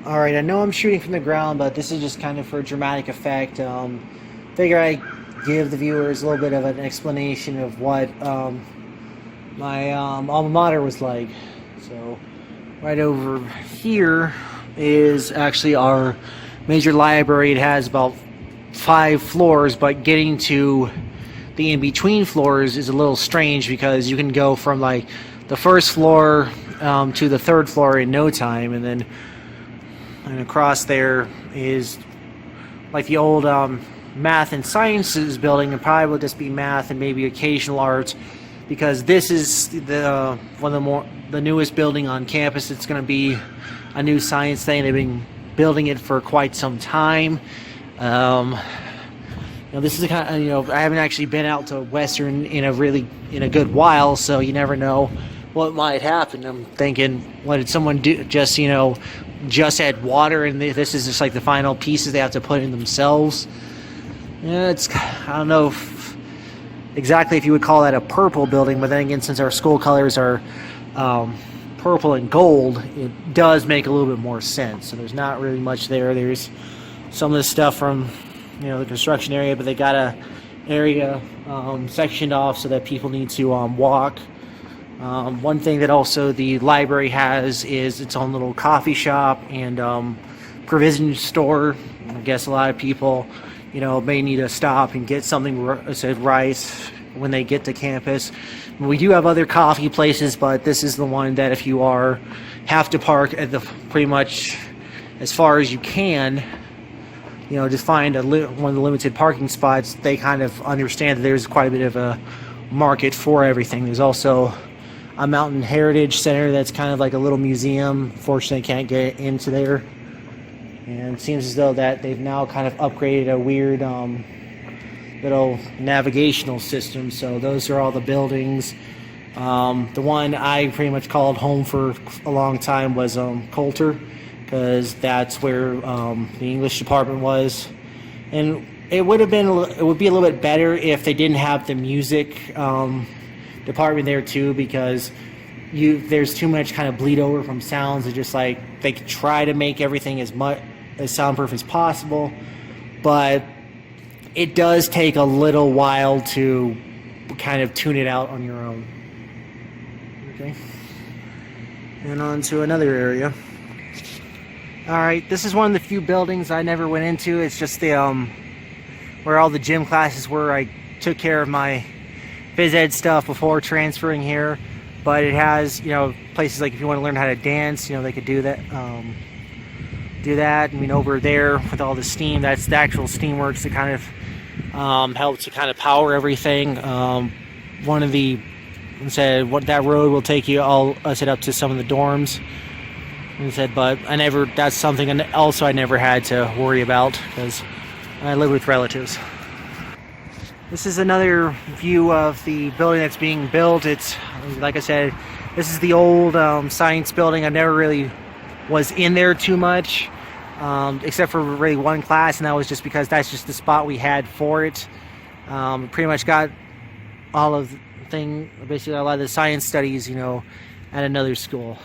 Alright, I know I'm shooting from the ground, but this is just kind of for dramatic effect. Figure I give the viewers a little bit of an explanation of what my alma mater was like. So, right over here is actually our major library. It has about 5 floors, but getting to the in-between floors is a little strange because you can go from like the first floor to the third floor in no time, and across there is like the old math and sciences building, and probably will just be math and maybe occasional arts, because this is the one of the newest building on campus. It's going to be a new science thing. They've been building it for quite some time. This is a kind of, I haven't actually been out to Western in a good while, so you never know what might happen. I'm thinking, what did someone do? Just add water, and this is just like the final pieces they have to put in themselves. Yeah, I don't know exactly if you would call that a purple building, but then again, since our school colors are purple and gold, it does make a little bit more sense. So there's not really much there. There's some of the stuff from the construction area, but they got a area sectioned off so that people need to walk. One thing that also the library has is its own little coffee shop and provision store. I guess a lot of people, may need to stop and get something, said rice, when they get to campus. We do have other coffee places, but this is the one that if you have to park at the pretty much as far as you can, just find one of the limited parking spots. They kind of understand that there's quite a bit of a market for everything. There's also a mountain heritage center that's kind of like a little museum. Fortunately, can't get into there, and it seems as though that they've now kind of upgraded a weird little navigational system. So those are all the buildings. The one I pretty much called home for a long time was Coulter, because that's where the English department was, and it would be a little bit better if they didn't have the music department there too, because there's too much kind of bleed over from sounds. It's just like they could try to make everything as soundproof as possible, but it does take a little while to kind of tune it out on your own. Okay, and on to another area. Alright, this is one of the few buildings I never went into. It's just the where all the gym classes were. I took care of my phys ed stuff before transferring here, but it has places like if you want to learn how to dance, they could do that. Over there with all the steam, that's the actual steamworks that kind of helps to kind of power everything. One of the said that road will take you all up to some of the dorms. And said, but that's something also I never had to worry about because I live with relatives. This is another view of the building that's being built. It's, like I said, this is the old science building. I never really was in there too much, except for really one class, and that was just because that's just the spot we had for it. Pretty much got basically a lot of the science studies, at another school.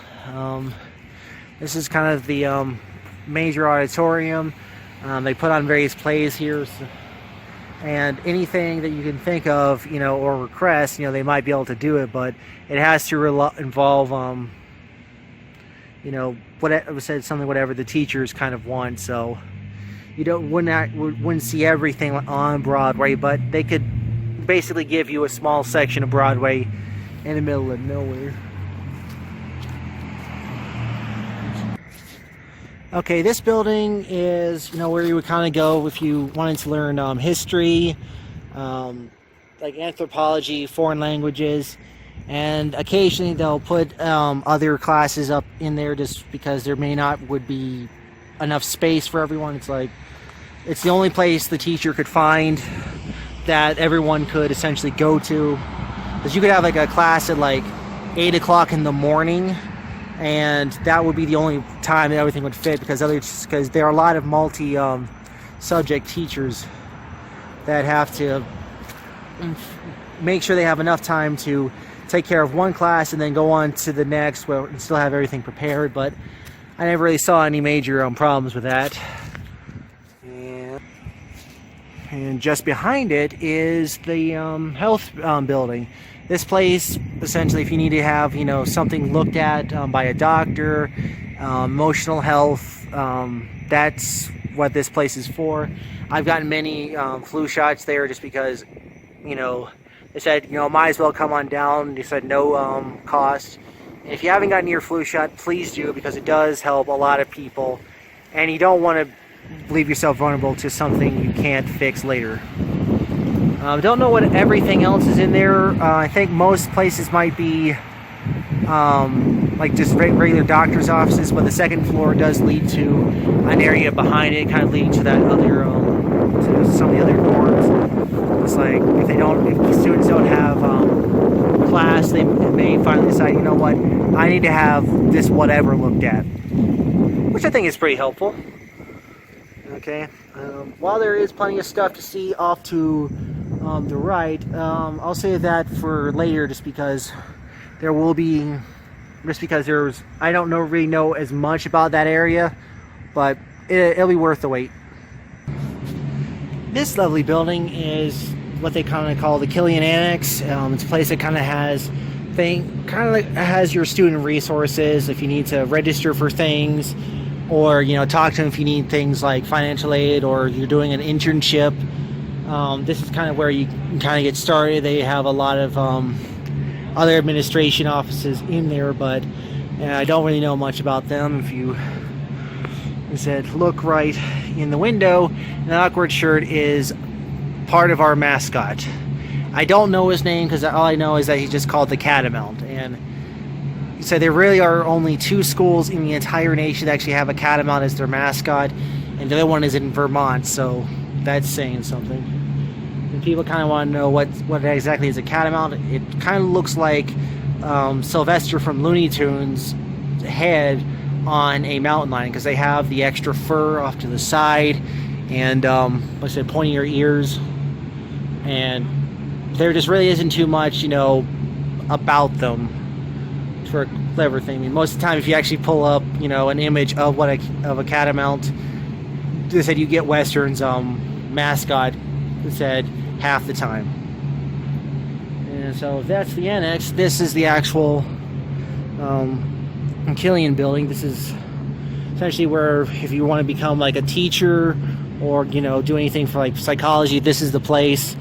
This is kind of the major auditorium. They put on various plays here, and anything that you can think of, or request, they might be able to do it, but it has to involve, whatever the teachers kind of want. So you wouldn't see everything on Broadway, but they could basically give you a small section of Broadway in the middle of nowhere. Okay, this building is, where you would kind of go if you wanted to learn history, like anthropology, foreign languages, and occasionally they'll put other classes up in there just because there would be enough space for everyone. It's the only place the teacher could find that everyone could essentially go to, because you could have like a class at like 8 o'clock in the morning, and that would be the only time that everything would fit, because there are a lot of multi-subject teachers that have to make sure they have enough time to take care of one class and then go on to the next and still have everything prepared. But I never really saw any major problems with that. And just behind it is the health building. This place, essentially, if you need to have, you know, something looked at by a doctor, emotional health, that's what this place is for. I've gotten many flu shots there just because, you know, they said, you know, might as well come on down. They said no cost. And if you haven't gotten your flu shot, please do, because it does help a lot of people. And you don't want to leave yourself vulnerable to something you can't fix later. Don't know what everything else is in there. I think most places might be like just regular doctor's offices, but the second floor does lead to an area behind it, kind of leading to that other, to some of the other dorms. It's like if the students don't have class, they may finally decide, you know what, I need to have this whatever looked at, which I think is pretty helpful. Okay, while there is plenty of stuff to see off to the right, I'll save that for later, just because I don't really know as much about that area, but it'll be worth the wait. This lovely building is what they kind of call the Killian Annex. It's a place that kind of has your student resources if you need to register for things, or, you know, talk to them if you need things like financial aid, or you're doing an internship. This is kind of where you can kind of get started. They have a lot of other administration offices in there, but I don't really know much about them. If you said look right in the window, an awkward shirt is part of our mascot. I don't know his name, because all I know is that he's just called the Catamount. And so there really are only 2 schools in the entire nation that actually have a catamount as their mascot, and the other one is in Vermont, so that's saying something. And people kind of want to know what exactly is a catamount. It kind of looks like Sylvester from Looney Tunes' head on a mountain lion, because they have the extra fur off to the side, and like I said, pointier ears, and there just really isn't too much, you know, about them for a clever thing. I mean, most of the time, if you actually pull up, you know, an image of a catamount, they said you get Western's mascot, said half the time. And so if that's the annex, this is the actual Killian building. This is essentially where, if you want to become like a teacher, or, you know, do anything for like psychology, this is the place.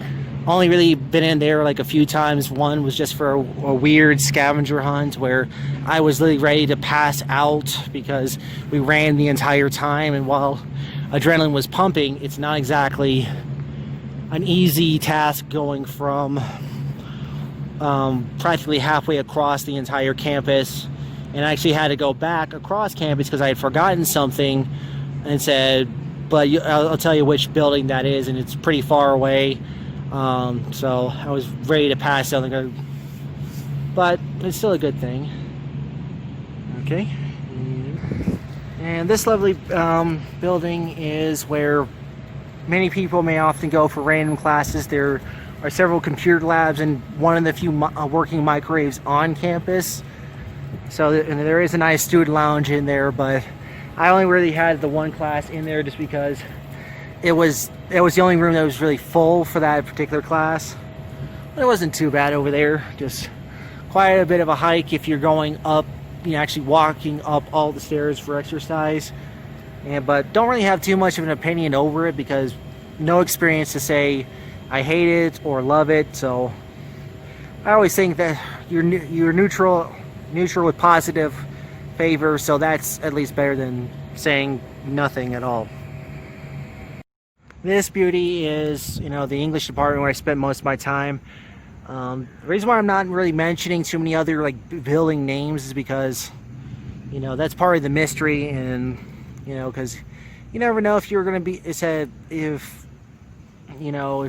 Only really been in there like a few times. One was just for a weird scavenger hunt where I was literally ready to pass out because we ran the entire time, and while adrenaline was pumping, it's not exactly an easy task going from practically halfway across the entire campus. And I actually had to go back across campus because I had forgotten something, and said, but I'll tell you which building that is, and it's pretty far away. So I was ready to pass out, but it's still a good thing. Okay, and this lovely building is where many people may often go for random classes. There are several computer labs and one of the few working microwaves on campus. So and there is a nice student lounge in there, but I only really had the one class in there just because it was the only room that was really full for that particular class. But it wasn't too bad over there. Just quite a bit of a hike if you're going up, you know, actually walking up all the stairs for exercise. But don't really have too much of an opinion over it, because no experience to say I hate it or love it. So I always think that you're neutral with positive favor, so that's at least better than saying nothing at all. This beauty is, you know, the English department where I spent most of my time. The reason why I'm not really mentioning too many other like building names is because, you know, that's part of the mystery, and, you know, because you never know if you're going to be, if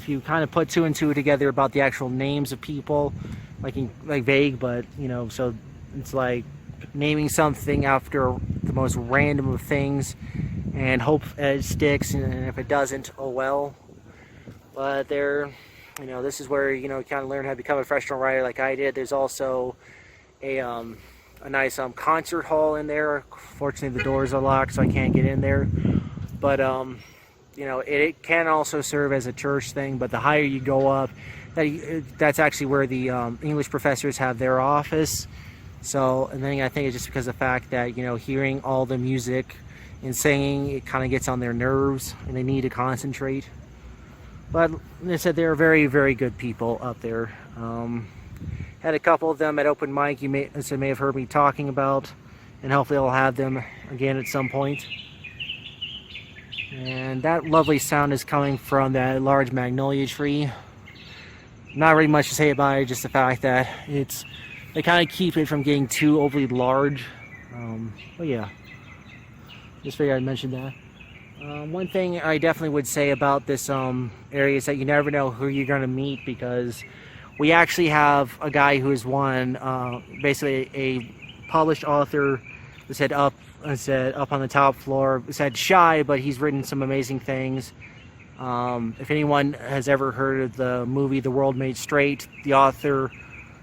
you kind of put 2 and 2 together about the actual names of people, like vague, but, you know, so it's like naming something after the most random of things and hope it sticks, and if it doesn't, oh well. But there, you know, this is where, you know, kind of learn how to become a professional writer like I did. There's also a a nice concert hall in there. Fortunately, the doors are locked, so I can't get in there. But you know, it can also serve as a church thing. But the higher you go up, that's actually where the English professors have their office. So, and then I think it's just because of the fact that, you know, hearing all the music and singing, it kind of gets on their nerves, and they need to concentrate. But they said they're very, very good people up there. Had a couple of them at open mic you may have heard me talking about, and hopefully I'll have them again at some point. And that lovely sound is coming from that large magnolia tree. Not really much to say about it, just the fact that they kind of keep it from getting too overly large. But yeah, just figured I'd mention that. One thing I definitely would say about this area is that you never know who you're going to meet, because we actually have a guy who has won, basically a published author that said up on the top floor, said shy, but he's written some amazing things. If anyone has ever heard of the movie The World Made Straight, the author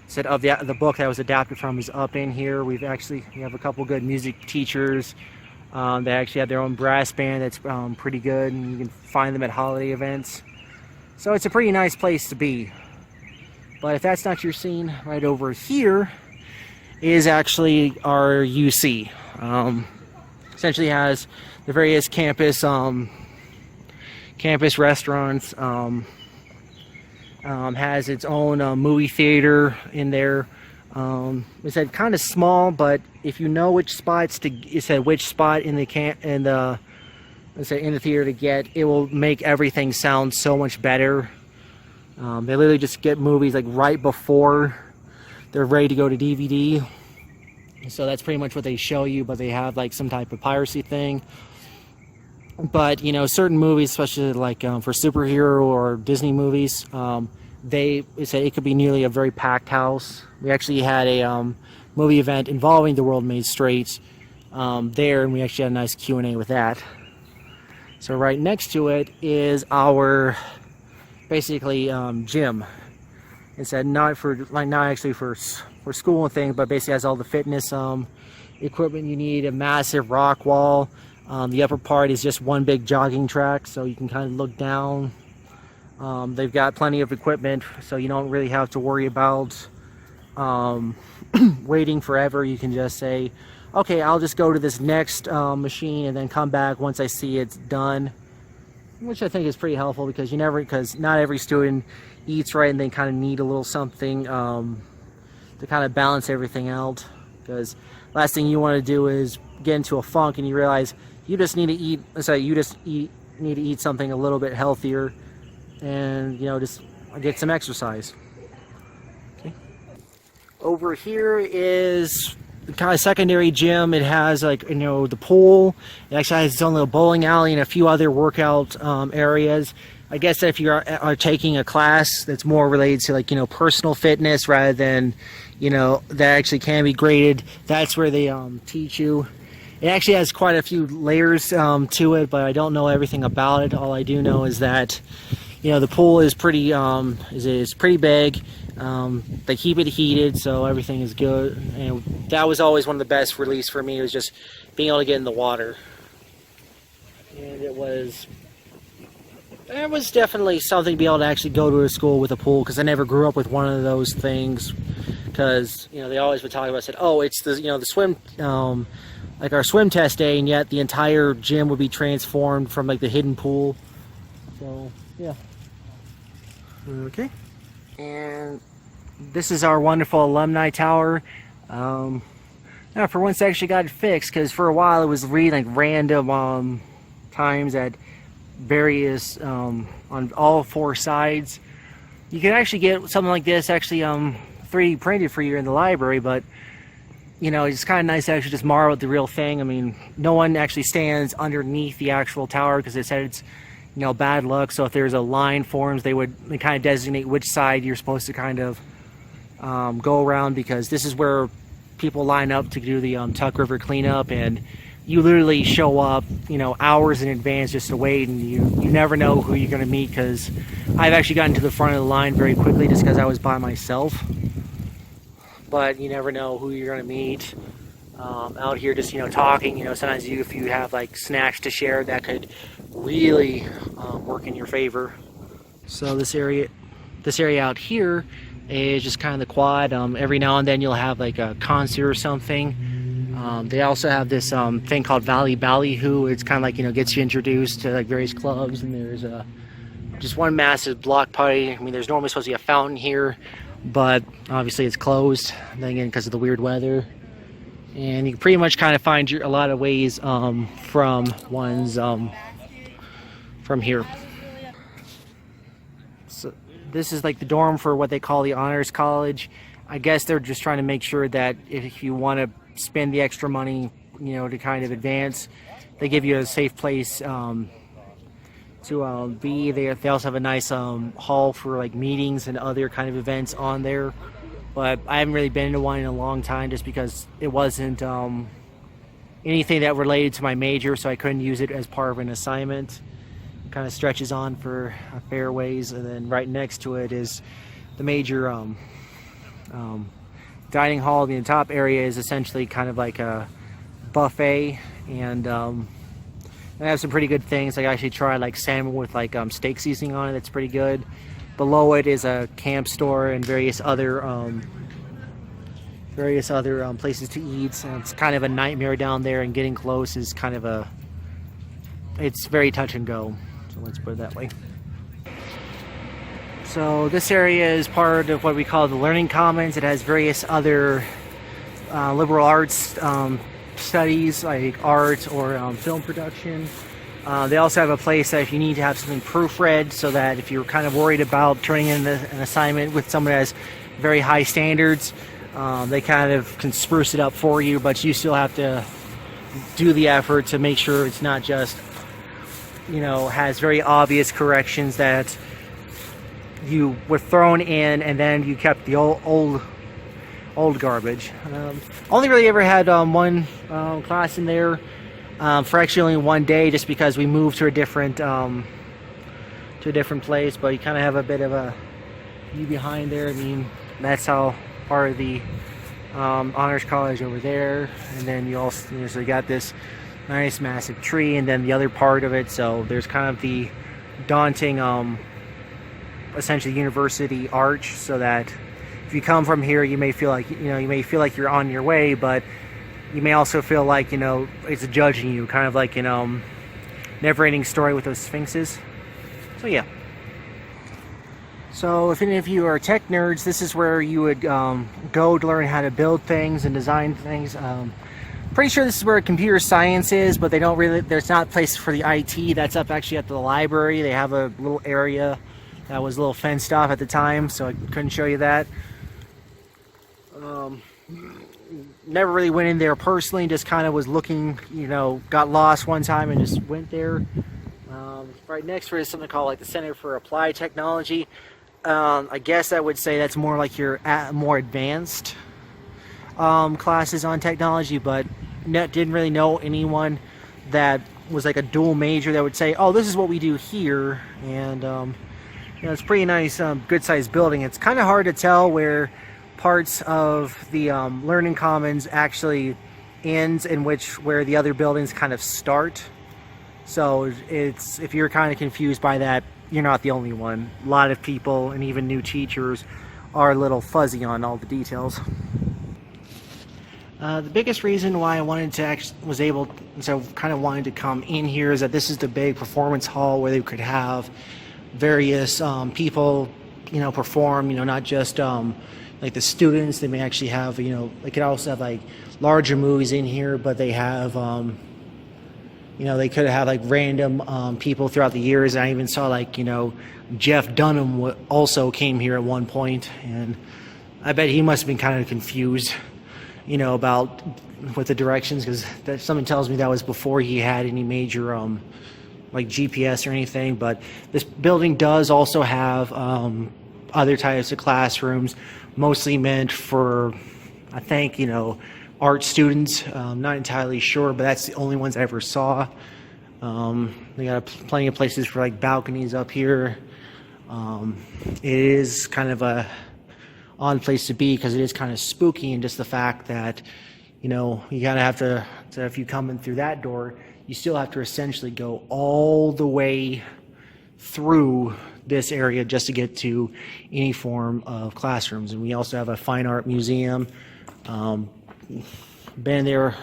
said of the book that was adapted from is up in here. We have a couple good music teachers. They actually have their own brass band that's pretty good, and you can find them at holiday events. So it's a pretty nice place to be. But if that's not your scene, right over here is actually our UC. Essentially has the various campus restaurants. Has its own movie theater in there. It said kind of small, but if you know which spots it said which spot in the theater to get, it will make everything sound so much better. They literally just get movies like right before they're ready to go to DVD. So that's pretty much what they show you, but they have like some type of piracy thing. But you know, certain movies, especially like for superhero or Disney movies, they say it could be nearly a very packed house. We actually had a movie event involving The World Made Straight there, and we actually had a nice Q&A with that. So right next to it is our basically gym. It said not actually for school and things, but basically has all the fitness equipment you need. A massive rock wall. The upper part is just one big jogging track, so you can kind of look down. They've got plenty of equipment, so you don't really have to worry about waiting forever. You can just say, okay, I'll just go to this next machine and then come back once I see it's done, which I think is pretty helpful, because not every student eats right, and they kind of need a little something to kind of balance everything out. Because last thing you want to do is get into a funk and you realize you just need to eat something a little bit healthier, and you know, just get some exercise. Okay. Over here is the kind of secondary gym. It has, like, you know, the pool. It actually has its own little bowling alley and a few other workout areas. I guess if you are taking a class that's more related to, like, you know, personal fitness rather than, you know, that actually can be graded, that's where they teach you. It actually has quite a few layers to it, but I don't know everything about it. All I do know is that, you know, the pool is pretty pretty big. They keep it heated, so everything is good. And that was always one of the best reliefs for me, was just being able to get in the water. And it was definitely something to be able to actually go to a school with a pool, because I never grew up with one of those things. Because, you know, they always would talk about, said, oh, it's the, you know, the swim, like our swim test day, and yet the entire gym would be transformed from like the hidden pool. So yeah. Okay. And this is our wonderful alumni tower. Now for once I actually got it fixed, because for a while it was really like random times at various on all four sides. You can actually get something like this actually 3D printed for you in the library, but you know, it's kind of nice to actually just marvel at the real thing. I mean, no one actually stands underneath the actual tower, because it said it's, you know, bad luck. So if there's a line forms, they kind of designate which side you're supposed to kind of go around, because this is where people line up to do the Tuck River cleanup, and you literally show up, you know, hours in advance just to wait, and you never know who you're going to meet. Because I've actually gotten to the front of the line very quickly just because I was by myself. But you never know who you're going to meet. out here just, talking. Sometimes if you have like snacks to share, that could really work in your favor. So this area out here is just kind of the quad. Every now and then you'll have like a concert or something. They also have this thing called Valley Ballyhoo. It's kind of like, gets you introduced to like various clubs, and there's just one massive block party. I mean, there's normally supposed to be a fountain here, but obviously it's closed, then again because of the weird weather. And you can pretty much kind of find a lot of ways from one's from here. So this is like the dorm for what they call the honors college. I guess they're just trying to make sure that if you want to spend the extra money, to kind of advance, they give you a safe place to be. They also have a nice hall for like meetings and other kind of events on there. But I haven't really been to one in a long time, just because it wasn't anything that related to my major, so I couldn't use it as part of an assignment. It kind of stretches on for a fair ways, and then right next to it is the major dining hall. The top area is essentially kind of like a buffet, and they have some pretty good things. I actually tried like salmon with like steak seasoning on it. That's pretty good. Below it is a camp store and various other places to eat. And it's kind of a nightmare down there, and getting close is kind of it's very touch and go. So let's put it that way. So this area is part of what we call the Learning Commons. It has various other liberal arts studies, like art or film production. They also have a place that if you need to have something proofread, so that if you're kind of worried about turning in an assignment with someone that has very high standards, they kind of can spruce it up for you, but you still have to do the effort to make sure it's not just, has very obvious corrections that you were thrown in and then you kept the old garbage. Only really ever had one class in there. For actually only one day, just because we moved to a different place. But you kind of have a bit of a view behind there. I mean, that's how part of the honors college over there. And then you also so you got this nice massive tree, and then the other part of it. So there's kind of the daunting, essentially university arch. So that if you come from here, you may feel like you're on your way, but you may also feel like, it's judging you, kind of like, never-ending story with those sphinxes. So yeah. So if any of you are tech nerds, this is where you would go to learn how to build things and design things. Pretty sure this is where computer science is, but there's not a place for the IT. That's up actually at the library. They have a little area that was a little fenced off at the time, so I couldn't show you that. Never really went in there personally, just kind of was looking, got lost one time and just went there. Right next to it is something called like the Center for Applied Technology. I guess I would say that's more like your more advanced classes on technology, but didn't really know anyone that was like a dual major that would say, oh, this is what we do here. And it's pretty nice, good sized building. It's kind of hard to tell where parts of the Learning Commons actually ends and where the other buildings kind of start. So if you're kind of confused by that, you're not the only one. A lot of people and even new teachers are a little fuzzy on all the details. The biggest reason why I wanted to wanted to come in here is that this is the big performance hall where they could have various people, perform, not just like the students. They may actually have, they could also have like larger movies in here, but they have, they could have like random people throughout the years. I even saw like, Jeff Dunham also came here at one point, and I bet he must have been kind of confused, about with the directions, because something tells me that was before he had any major like GPS or anything. But this building does also have other types of classrooms, mostly meant for, I think, art students. Not entirely sure, but that's the only ones I ever saw. They got plenty of places for like balconies up here. It is kind of a odd place to be because it is kind of spooky, and just the fact that you know, you gotta have to if you come in through that door, you still have to essentially go all the way through this area just to get to any form of classrooms. And we also have a fine art museum. Been there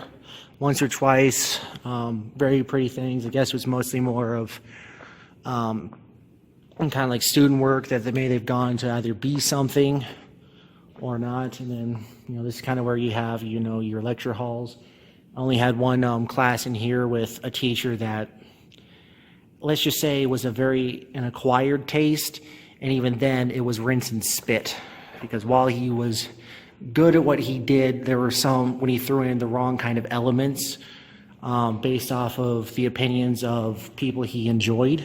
once or twice. Very pretty things. I guess it was mostly more of kind of like student work that they've gone to either be something or not. And then, you know, this is kind of where you have, you know, your lecture halls. I only had one class in here with a teacher that, let's just say, was an acquired taste, and even then it was rinse and spit, because while he was good at what he did, there were some when he threw in the wrong kind of elements based off of the opinions of people he enjoyed.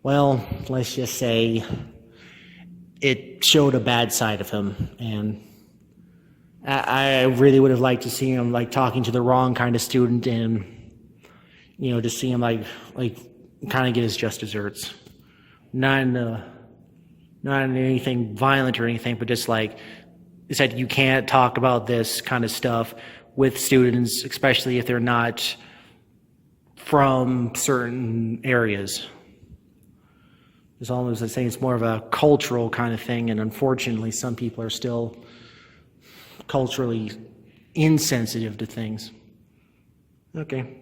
Well, let's just say it showed a bad side of him, and I really would have liked to see him like talking to the wrong kind of student, and you know, to see him like kind of get his just desserts. Not in anything violent or anything, but just like it said, you can't talk about this kind of stuff with students, especially if they're not from certain areas. It's almost like saying it's more of a cultural kind of thing, and unfortunately some people are still culturally insensitive to things. Okay.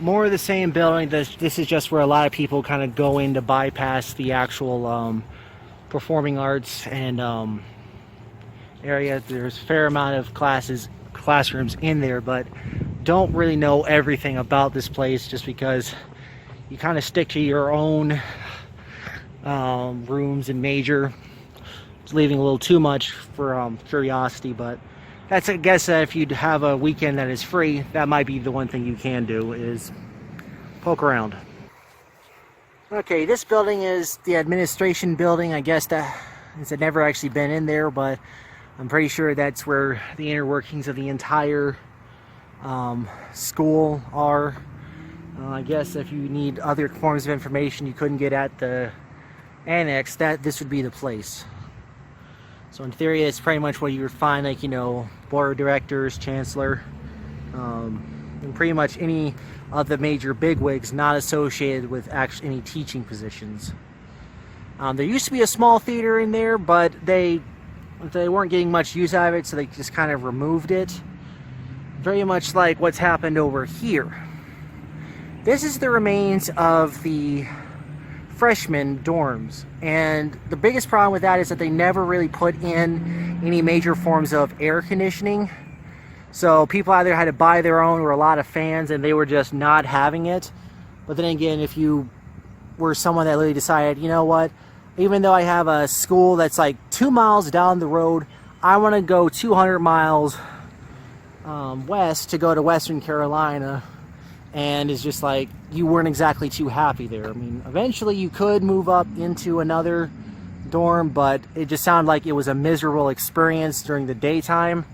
More of the same building. This is just where a lot of people kind of go in to bypass the actual performing arts and area. There's a fair amount of classrooms in there, but don't really know everything about this place just because you kind of stick to your own rooms and major. It's leaving a little too much for curiosity, but that's, I guess, if you have a weekend that is free, that might be the one thing you can do, is poke around. Okay, this building is the administration building. I guess that it's never actually been in there, but I'm pretty sure that's where the inner workings of the entire school are. I guess if you need other forms of information you couldn't get at the annex, this would be the place. So in theory, it's pretty much what you would find, like, you know, board of directors, chancellor, and pretty much any of the major bigwigs not associated with actually any teaching positions. There used to be a small theater in there, but they weren't getting much use out of it, so they just kind of removed it. Very much like what's happened over here. This is the remains of the freshman dorms, and the biggest problem with that is that they never really put in any major forms of air conditioning, so people either had to buy their own or a lot of fans, and they were just not having it. But then again, if you were someone that really decided, you know what, even though I have a school that's like 2 miles down the road, I want to go 200 miles west to go to Western Carolina, and it's just like you weren't exactly too happy there. I mean, eventually you could move up into another dorm, but it just sounded like it was a miserable experience during the daytime.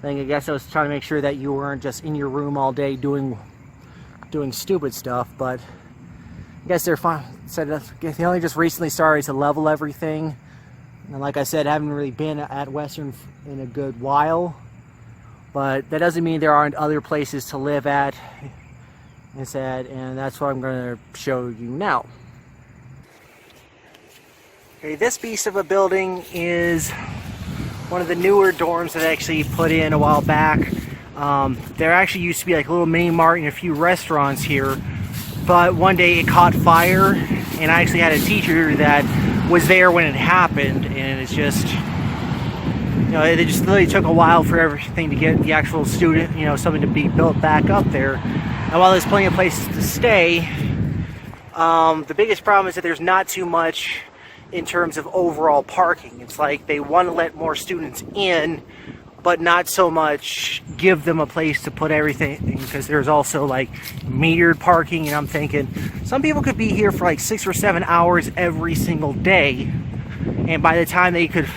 I guess I was trying to make sure that you weren't just in your room all day doing stupid stuff, but I guess they're fine. Said they only just recently started to level everything, and like I said, I haven't really been at Western in a good while, but that doesn't mean there aren't other places to live at. And that's what I'm going to show you now. Okay, this beast of a building is one of the newer dorms that I actually put in a while back. There actually used to be like a little mini mart and a few restaurants here, but one day it caught fire, and I actually had a teacher that was there when it happened, and it's just, you know, it just really took a while for everything to get the actual student, you know, something to be built back up there. And while there's plenty of places to stay, the biggest problem is that there's not too much in terms of overall parking. It's like they want to let more students in, but not so much give them a place to put everything, because there's also like metered parking, and I'm thinking some people could be here for like 6 or 7 hours every single day, and by the time they could,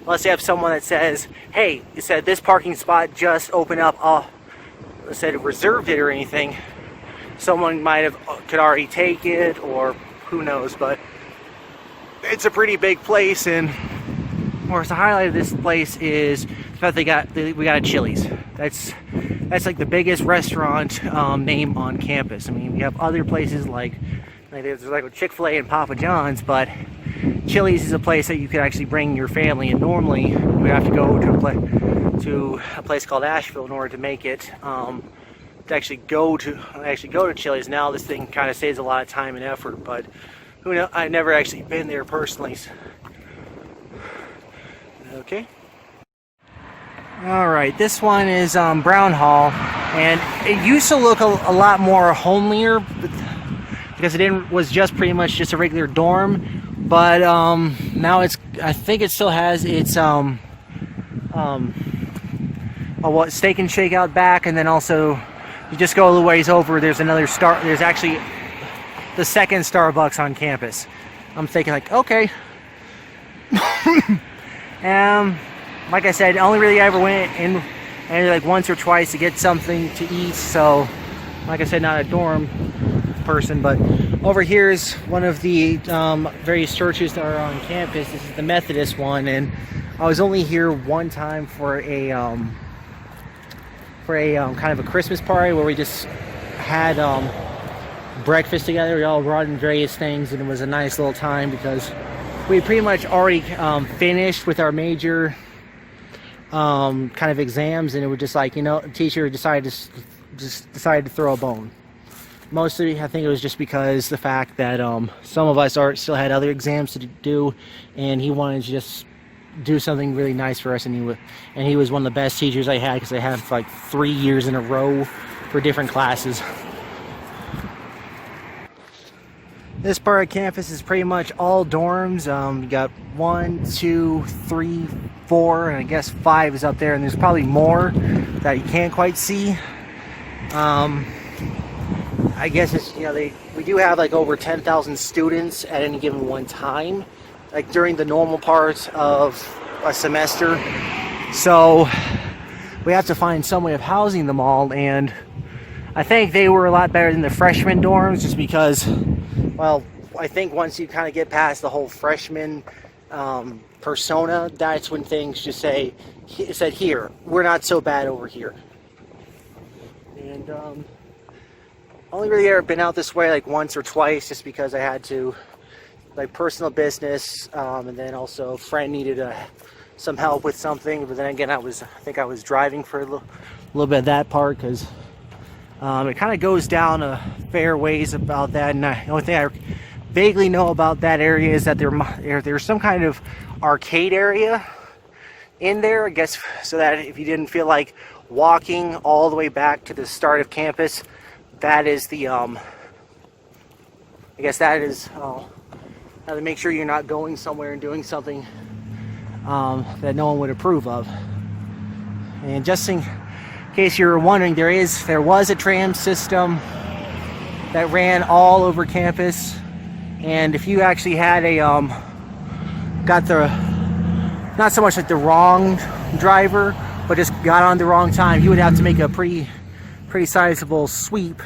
unless they have someone that says, hey, it said this parking spot just opened up, said it reserved it or anything, someone could already take it, or who knows. But it's a pretty big place, and of course the highlight of this place is but we got a Chili's. That's like the biggest restaurant name on campus. I mean, we have other places like there's like a Chick-fil-A and Papa John's, but Chili's is a place that you could actually bring your family, and normally you would have to go to a place called Asheville in order to make it to actually go to Chili's. Now this thing kind of saves a lot of time and effort, but who knows? I've never actually been there personally. Okay. All right, this one is Brown Hall, and it used to look a lot more homelier because it was just pretty much just a regular dorm, but now I think it still has its Steak and Shake out back, and then also you just go a little ways over, there's actually the second Starbucks on campus. I'm thinking like, okay. Like I said, only really ever went in like once or twice to get something to eat, so like I said, not a dorm person. But over here is one of the various churches that are on campus. This is the Methodist one, and I was only here one time for a kind of a Christmas party where we just had breakfast together. We all brought in various things, and it was a nice little time because we pretty much already finished with our major kind of exams, and it was just like, the teacher decided to throw a bone. Mostly I think it was just because the fact that some of us still had other exams to do, and he wanted to just do something really nice for us, and he was one of the best teachers I had, because I had like 3 years in a row for different classes. This part of campus is pretty much all dorms. You got 1, 2, 3, 4, and I guess 5 is up there, and there's probably more that you can't quite see. I guess it's, we do have like over 10,000 students at any given one time, like during the normal parts of a semester. So we have to find some way of housing them all, and I think they were a lot better than the freshman dorms, just because, well, I think once you kind of get past the whole freshman persona, that's when things just said, here, we're not so bad over here. And only really ever been out this way like once or twice, just because I had to, like, personal business, and then also a friend needed some help with something. But then again, I think I was driving for a little bit of that part, because it kind of goes down a fair ways about that. And the only thing I vaguely know about that area is that there's some kind of arcade area in there, I guess, so that if you didn't feel like walking all the way back to the start of campus, that is the I guess that is how to make sure you're not going somewhere and doing something that no one would approve of. And just in case you're wondering, there was a tram system that ran all over campus, and if you actually had got not so much like the wrong driver, but just got on the wrong time, you would have to make a pretty sizable sweep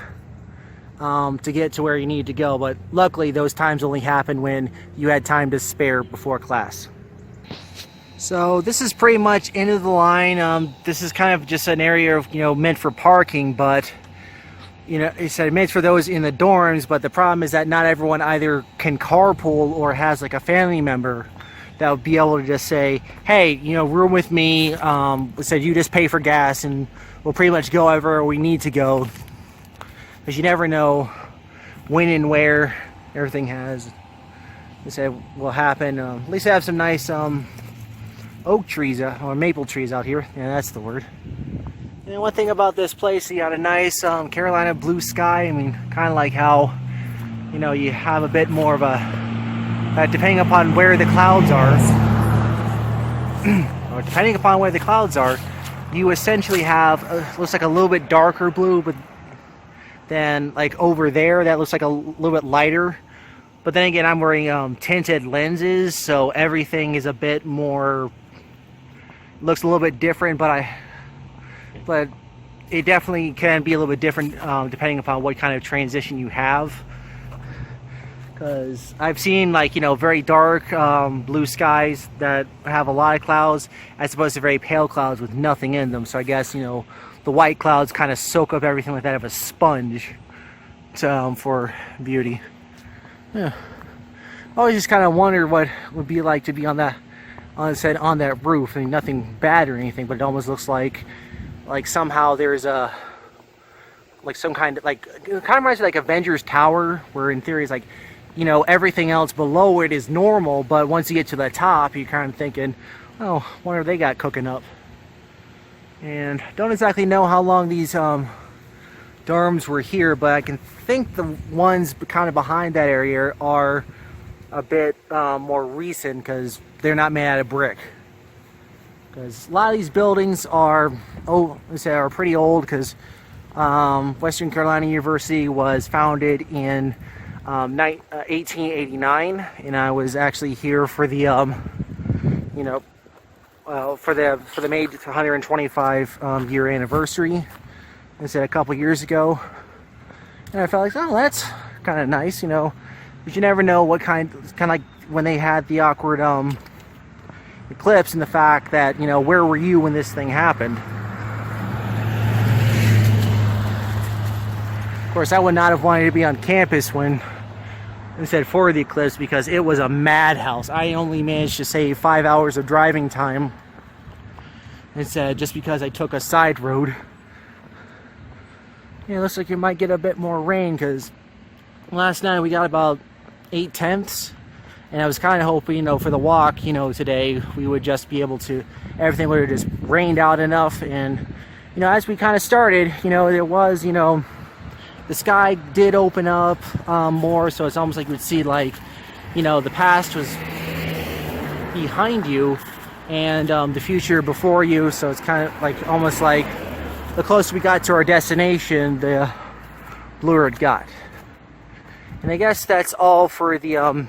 to get to where you need to go. But luckily those times only happened when you had time to spare before class. So this is pretty much end of the line. This is kind of just an area of, meant for parking, but it said meant for those in the dorms. But the problem is that not everyone either can carpool or has like a family member that would be able to just say, hey, room with me. Said you just pay for gas and we'll pretty much go wherever we need to go, because you never know when and where everything will happen. At least I have some nice oak trees or maple trees out here. Yeah, that's the word. And one thing about this place, you got a nice Carolina blue sky. I mean, kind of like how you have a bit more of a depending upon where the clouds are, or depending upon where the clouds are, you essentially have looks like a little bit darker blue, but then like over there that looks like a little bit lighter. But then again, I'm wearing tinted lenses, so everything is a bit more, looks a little bit different, but it definitely can be a little bit different depending upon what kind of transition you have. Because I've seen like, very dark blue skies that have a lot of clouds as opposed to very pale clouds with nothing in them. So I guess, the white clouds kind of soak up everything like that of a sponge for beauty. Yeah. I always just kind of wondered what it would be like to be on that roof. I mean, nothing bad or anything, but it almost looks like somehow there's some kind of it kind of reminds me like Avengers Tower, where in theory it's like, everything else below it is normal, but once you get to the top, you're kind of thinking, oh, wonder they got cooking up. And don't exactly know how long these dorms were here, but I can think the ones kind of behind that area are a bit more recent because they're not made out of brick. Because a lot of these buildings are pretty old, because Western Carolina University was founded in 1889, and I was actually here for the for the May 125 year anniversary. I said a couple years ago, and I felt like, oh, that's kind of nice, but you never know what kind of like when they had the awkward eclipse, and the fact that, where were you when this thing happened? Of course, I would not have wanted to be on campus when instead for the eclipse, because it was a madhouse. I only managed to save 5 hours of driving time instead, just because I took a side road. Yeah, it looks like you might get a bit more rain, because last night we got about 8/10, and I was kind of hoping, for the walk, today we would just be able to, everything would have just rained out enough. And as we kind of started, it was, the sky did open up more, so it's almost like you would see, like, the past was behind you and the future before you. So it's kind of like, almost like the closer we got to our destination, the bluer it got. And I guess that's all for the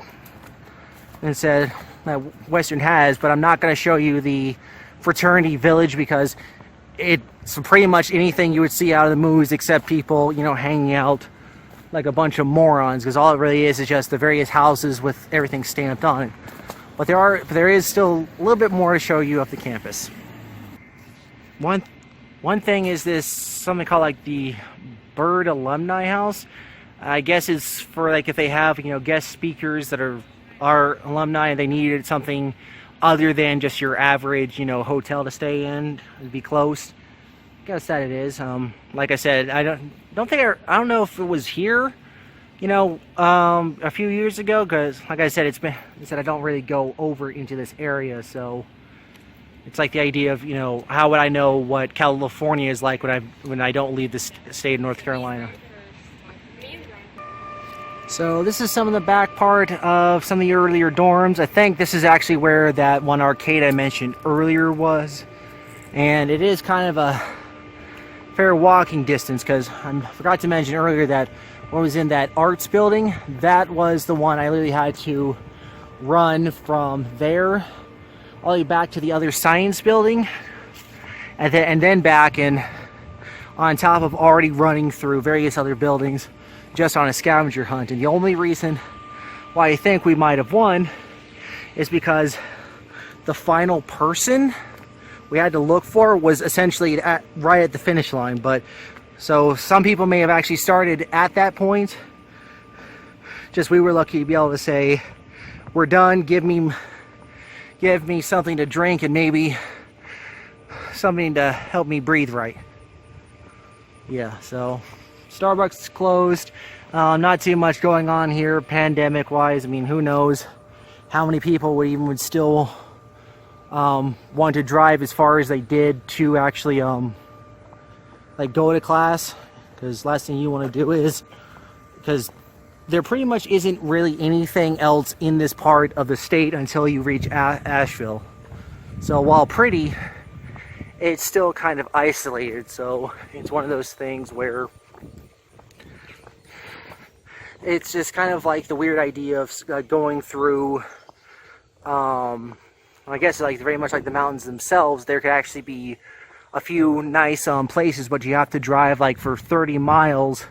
instead that Western has, but I'm not going to show you the fraternity village, because it's pretty much anything you would see out of the movies, except people, hanging out like a bunch of morons, because all it really is just the various houses with everything stamped on it. But there is still a little bit more to show you of the campus. One thing is this, something called like the Bird Alumni House. I guess it's for like if they have, guest speakers that are alumni and they needed something other than just your average, hotel to stay in, it'd be close. I guess that it is. Like I said, I don't know if it was here, a few years ago, because like I said, I don't really go over into this area, so it's like the idea of, how would I know what California is like when I don't leave the state of North Carolina. So this is some of the back part of some of the earlier dorms. I think this is actually where that one arcade I mentioned earlier was. And it is kind of a fair walking distance, because I forgot to mention earlier that when I was in that arts building, that was the one I literally had to run from there all the way back to the other science building, and then back, and on top of already running through various other buildings just on a scavenger hunt. And the only reason why I think we might have won is because the final person we had to look for was essentially right at the finish line. But so some people may have actually started at that point. Just we were lucky to be able to say, we're done, give me something to drink and maybe something to help me breathe right. Yeah, so Starbucks is closed. Not too much going on here pandemic wise. I mean, who knows how many people would still want to drive as far as they did to actually like go to class, because last thing you want to do is, because there pretty much isn't really anything else in this part of the state until you reach Asheville. So while pretty, it's still kind of isolated. So it's one of those things where it's just kind of like the weird idea of going through, I guess like very much like the mountains themselves. There could actually be a few nice places, but you have to drive like for 30 miles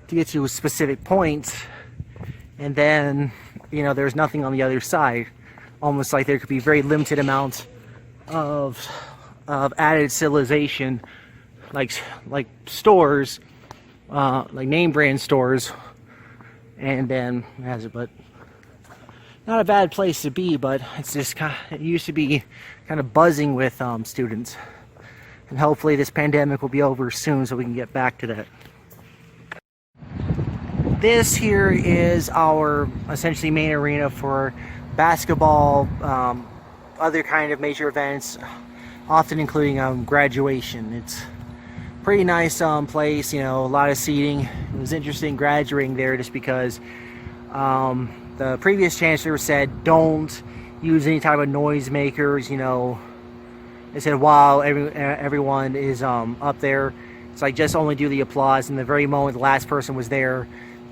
to get to specific points. and then there's nothing on the other side, almost like there could be very limited amounts of added civilization, like stores, like name brand stores, and then has it. But not a bad place to be, but it's just it used to be kind of buzzing with students, and hopefully this pandemic will be over soon so we can get back to that. This here is our essentially main arena for basketball, other kind of major events, often including graduation. It's a pretty nice place, a lot of seating. It was interesting graduating there just because the previous chancellor said don't use any type of noisemakers. They said while everyone is up there, it's like just only do the applause. And the very moment the last person was there,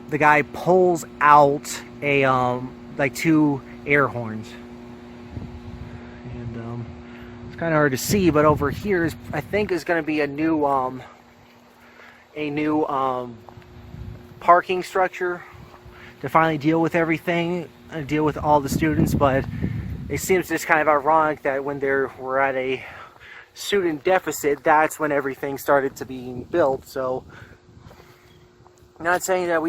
the guy pulls out a like 2 air horns, and it's kind of hard to see, but over here is, I think, is going to be a new parking structure to finally deal with everything and deal with all the students. But it seems just kind of ironic that when we're at a student deficit, that's when everything started to be built. So I'm not saying that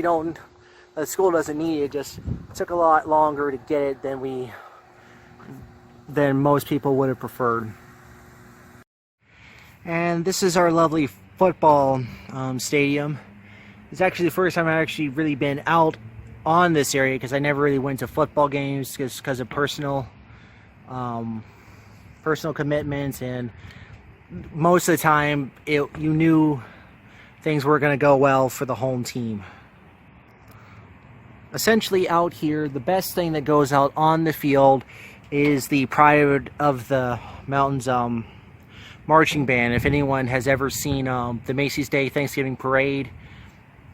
the school doesn't need it, just took a lot longer to get it than most people would have preferred. And this is our lovely football stadium. It's actually the first time I've actually really been out on this area, because I never really went to football games just because of personal commitments, and most of the time you knew things were going to go well for the home team. Essentially out here, the best thing that goes out on the field is the Pride of the Mountains marching band. If anyone has ever seen the Macy's Day Thanksgiving Parade,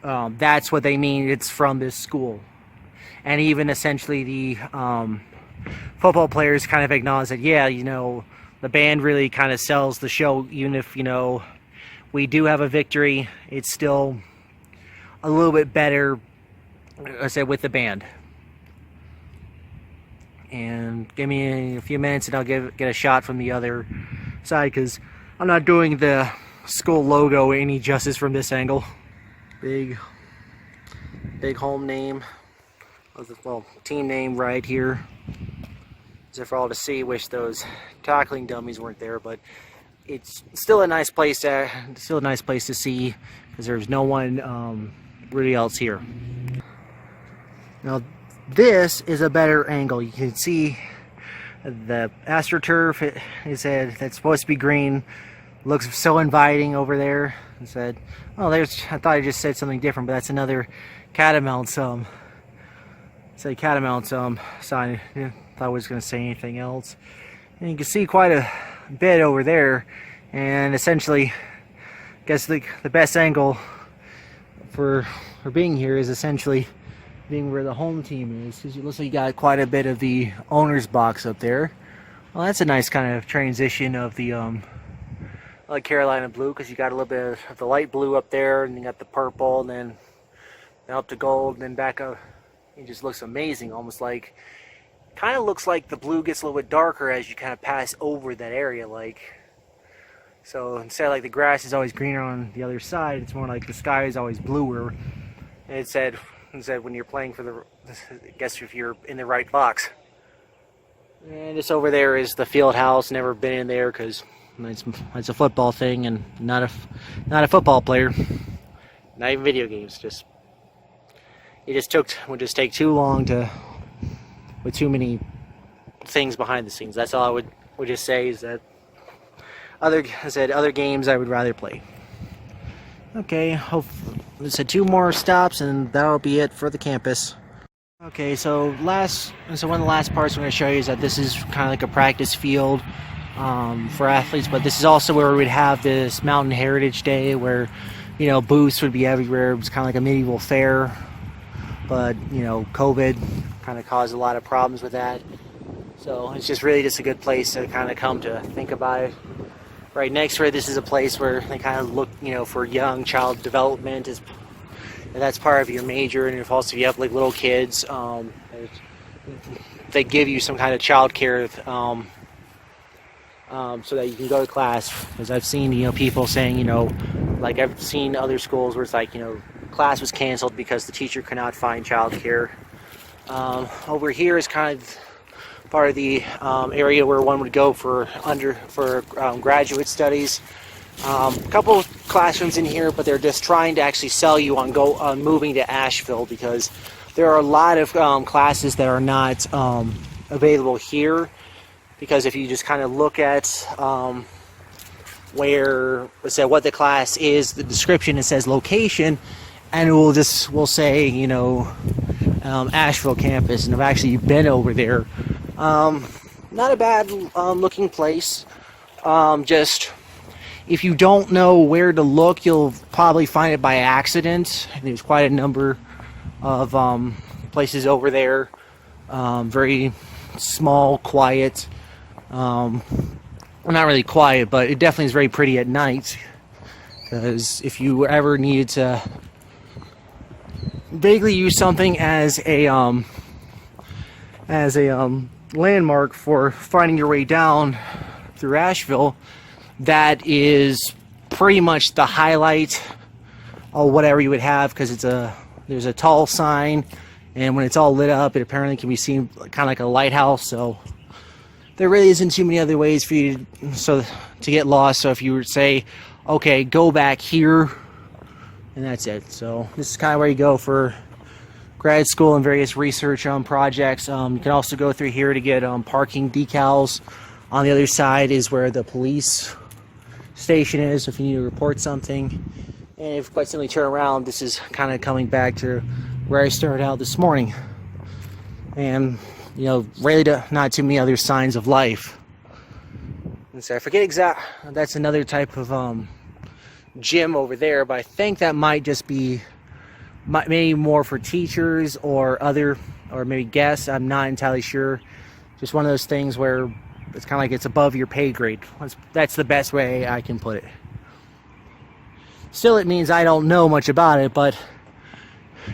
that's what they mean. It's from this school. And even essentially the football players kind of acknowledge that, yeah, the band really kind of sells the show. Even if we do have a victory, it's still a little bit better, I said, with the band. And give me a few minutes and I'll get a shot from the other side, because I'm not doing the school logo any justice from this angle. Big home name, well, team name right here. As for all to see. Wish those tackling dummies weren't there, but it's still a nice place to see, because there's no one really else here. Now this is a better angle. You can see the AstroTurf. It said that's supposed to be green. Looks so inviting over there. It said, oh, I thought I just said something different, but that's another Catamounts sign. Yeah, thought I was going to say anything else. And you can see quite a bit over there, and essentially I guess the best angle for being here is essentially being where the home team is, because it looks like you got quite a bit of the owner's box up there. Well, that's a nice kind of transition of the Carolina blue, because you got a little bit of the light blue up there, and you got the purple, and then up to gold, and then back up. It just looks amazing. Almost like, kind of looks like the blue gets a little bit darker as you kind of pass over that area. So instead of like the grass is always greener on the other side, it's more like the sky is always bluer. And it said when you're playing for I guess if you're in the right box. And just over there is the field house. Never been in there because it's a football thing, and not a football player. Not even video games. Would just take too long with too many things behind the scenes. That's all I would just say, is that other games I would rather play. Okay, let's have 2 more stops and that'll be it for the campus. Okay, so one of the last parts I'm going to show you is that this is kind of like a practice field for athletes, but this is also where we would have this Mountain Heritage Day, where booths would be everywhere. It was kind of like a medieval fair, but COVID kind of caused a lot of problems with that. So it's really just a good place to kind of come to think about it. Right next to it, this is a place where they kind of look, for young child development, is and that's part of your major. And if also you have like little kids, they give you some kind of child care, so that you can go to class. Because I've seen, people saying, like I've seen other schools where it's like, class was canceled because the teacher could not find child care. Over here is kind of part of the area where one would go for graduate studies. A couple of classrooms in here, but they're just trying to actually sell you on moving to Asheville, because there are a lot of classes that are not available here. Because if you just kind of look at where, let's say, what the class is, the description, it says location, and we'll say, Asheville campus, and I've actually been over there. Not a bad looking place. Just if you don't know where to look, you'll probably find it by accident. There's quite a number of places over there. Very small, quiet. Well, not really quiet, but it definitely is very pretty at night. Because if you ever needed to vaguely use something as a landmark for finding your way down through Asheville, that is pretty much the highlight of whatever you would have, because there's a tall sign, and when it's all lit up, it apparently can be seen kind of like a lighthouse. So there really isn't too many other ways for you to get lost. So if you were to say, okay, go back here, and that's it. So this is kind of where you go for grad school and various research projects. You can also go through here to get parking decals. On the other side is where the police station is, if you need to report something. And if quite simply turn around, this is kind of coming back to where I started out this morning. And really not too many other signs of life. And so I forget that's another type of gym over there, but I think that might just be maybe more for teachers or maybe guests. I'm not entirely sure. Just one of those things where it's kind of like it's above your pay grade. That's the best way I can put it. Still, it means I don't know much about it, but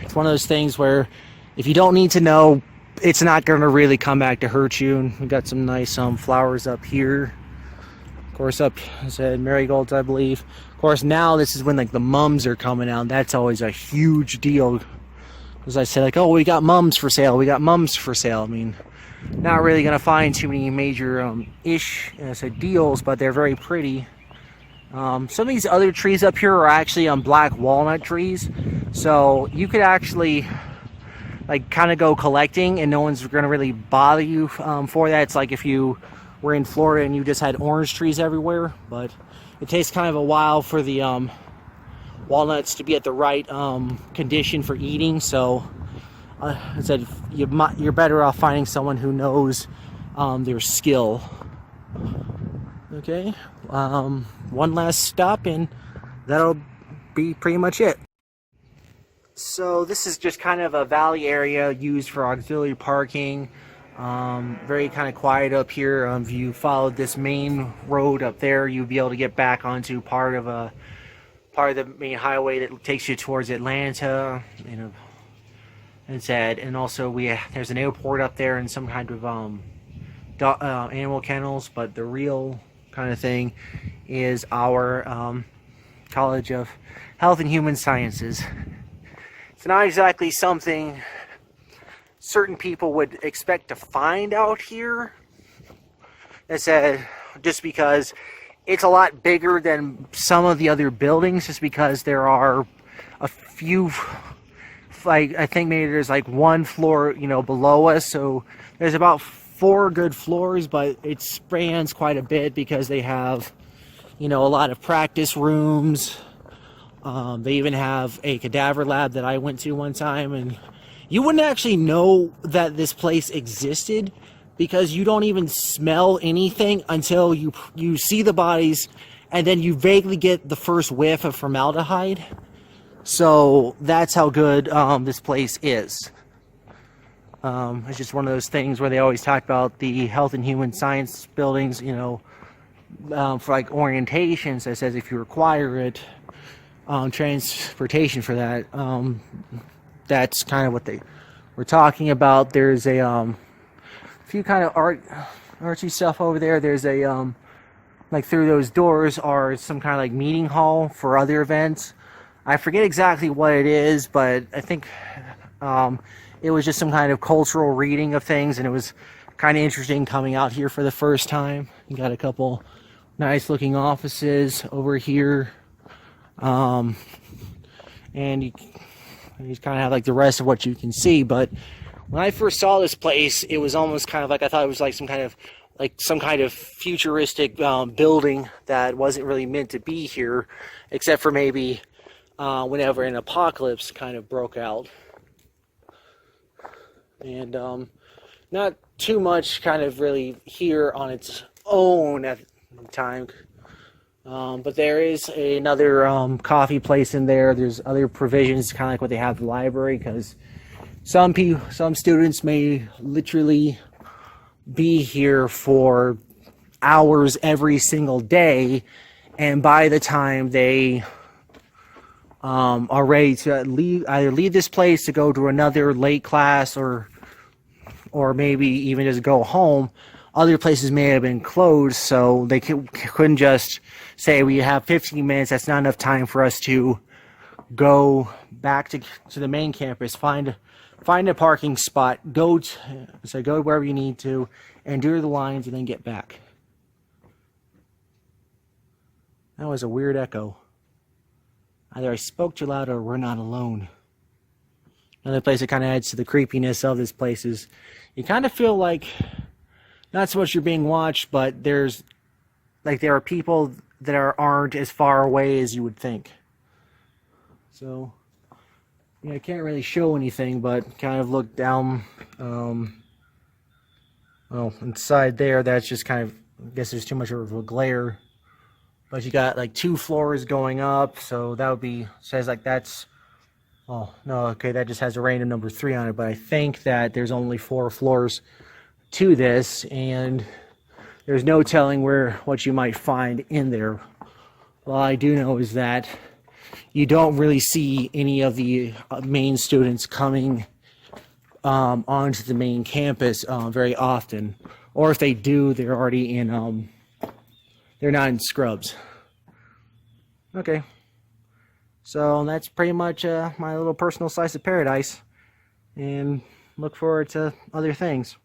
it's one of those things where if you don't need to know, it's not going to really come back to hurt you. And we got some nice flowers up here. Of course, up, I said marigolds, I believe. Of course, now this is when like the mums are coming out. That's always a huge deal. As I said, like, oh, we got mums for sale. We got mums for sale. I mean, not really going to find too many major deals, but they're very pretty. Some of these other trees up here are actually black walnut trees. So you could actually like kind of go collecting and no one's going to really bother you for that. It's like if you were in Florida and you just had orange trees everywhere, but it takes kind of a while for the walnuts to be at the right condition for eating. So I said you're better off finding someone who knows their skill. Okay, one last stop and that'll be pretty much it. So this is just kind of a valley area used for auxiliary parking. Very kind of quiet up here. If you followed this main road up there, you'll be able to get back onto part of the main highway that takes you towards Atlanta. And also there's an airport up there and some kind of animal kennels. But the real kind of thing is our College of Health and Human Sciences. It's not exactly something certain people would expect to find out here. Just because it's a lot bigger than some of the other buildings, just because there are a few, like I think maybe there's like one floor, below us. So there's about 4 good floors, but it spans quite a bit because they have, a lot of practice rooms. They even have a cadaver lab that I went to one time, and you wouldn't actually know that this place existed because you don't even smell anything until you see the bodies, and then you vaguely get the first whiff of formaldehyde. So that's how good this place is. It's just one of those things where they always talk about the health and human science buildings, for like orientations. That says if you require it, transportation for that. That's kind of what they were talking about. There's a few kind of artsy stuff over there. There's a like through those doors are some kind of like meeting hall for other events. I forget exactly what it is, but I think it was just some kind of cultural reading of things, and it was kind of interesting coming out here for the first time. You got a couple nice looking offices over here, and you kind of have like the rest of what you can see. But when I first saw this place, it was almost kind of like I thought it was like some kind of futuristic building that wasn't really meant to be here, except for maybe whenever an apocalypse kind of broke out. And not too much kind of really here on its own at the time. But there is another coffee place in there. There's other provisions, kind of like what they have at the library, because some students may literally be here for hours every single day, and by the time they are ready to either leave this place to go to another late class or maybe even just go home, other places may have been closed, so they couldn't just say, we have 15 minutes, that's not enough time for us to go back to the main campus, find a parking spot, go wherever you need to, endure the lines, and then get back. That was a weird echo. Either I spoke too loud or we're not alone. Another place that kind of adds to the creepiness of this place is you kind of feel like not so much you're being watched, but there are people that aren't as far away as you would think. So I can't really show anything, but kind of look down. Inside there, that's just kind of, I guess there's too much of a glare. But you got like 2 floors going up, so that would says like that's, oh no, okay, that just has a random number 3 on it, but I think that there's only 4 floors to this, and there's no telling what you might find in there. All I do know is that you don't really see any of the main students coming onto the main campus very often, or if they do, they're already in they're not in scrubs. Okay, so that's pretty much my little personal slice of paradise, and look forward to other things.